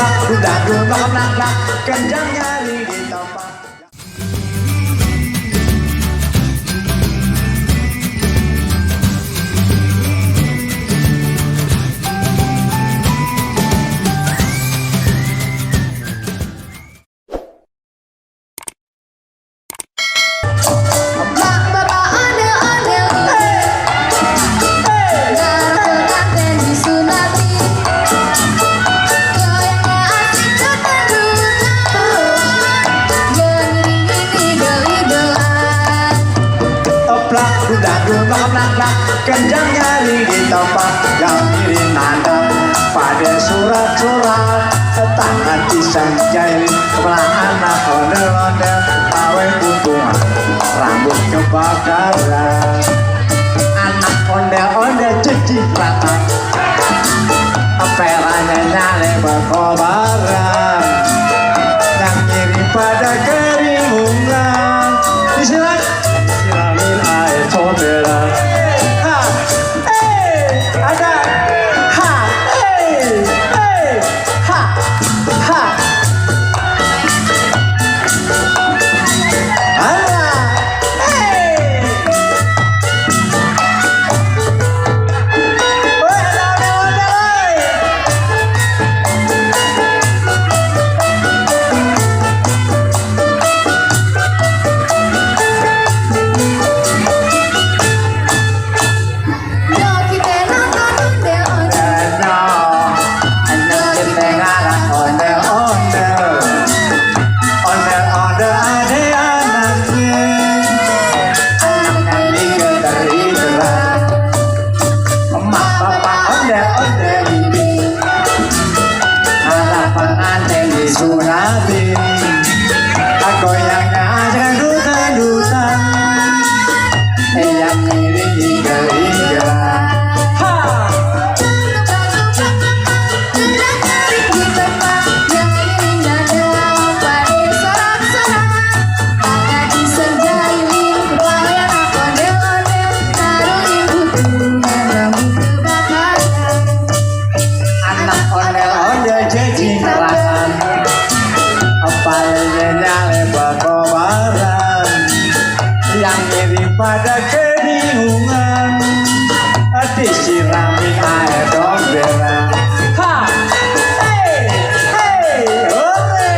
Oplak udah duduk nak kencang nyari di tempat. Kencang nyari di tempat yang miring nada pada surat-surat tangan pisang jahil kepala anak ondel-ondel pawai buntungan rambut kebakaran anak ondel-ondel cecipratan perannya nyale berkobaran yang nyiri pada keringungan disiramin air comberan. Pada kebingungan disiramin air domberan. Ha, hey, hey, ore,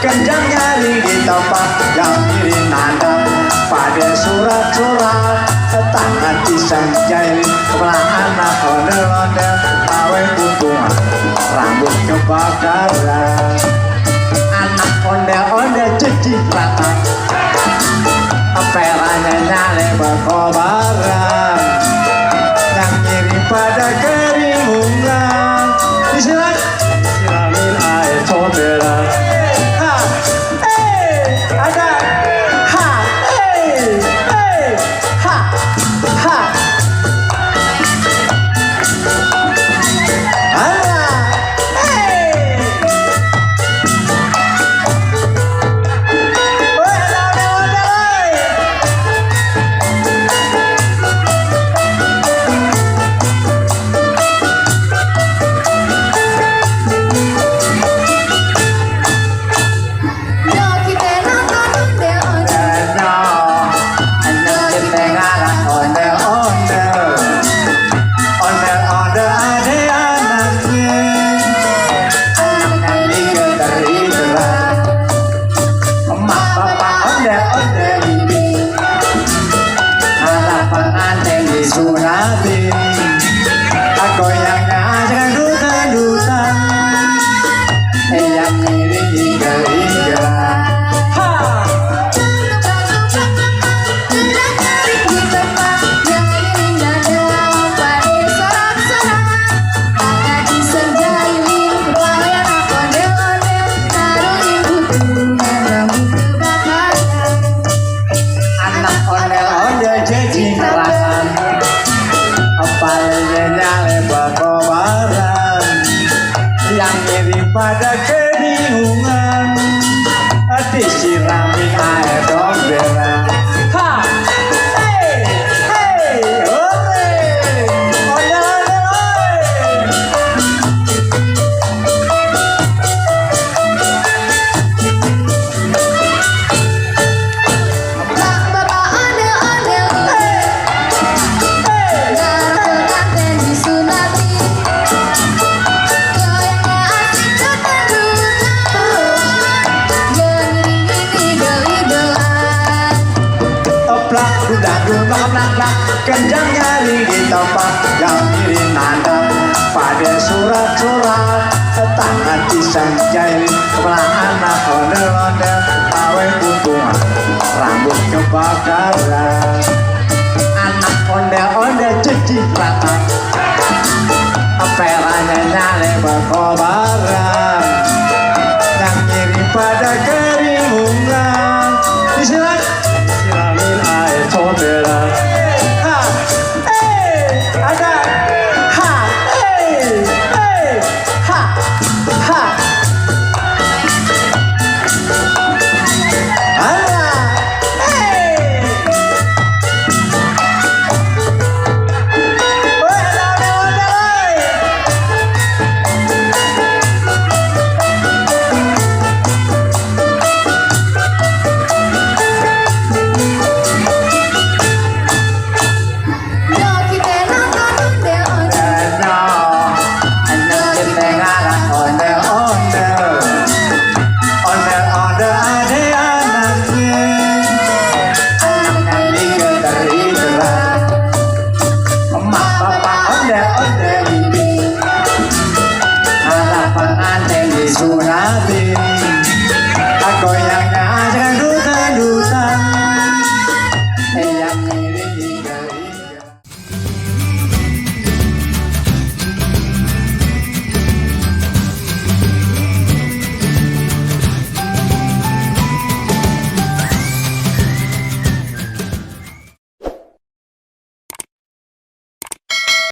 kencang nyari di tempat yang miring nada pada surat-surat tangan pisang jahil kepala anak ondel-ondel pawai buntungan rambut kebakaran anak ondel-ondel cecipratan perannya nyale berkobaran yang nyiri pada keringungan disiramin air comberan. nabrak kencang nyari di tempat yang kiri nada pada surat-surat tangan pisang jahil kepala anak ondel-ondel pawe buntungan rambut kebakaran anak ondel-ondel cuci rata peranya nyale berkobar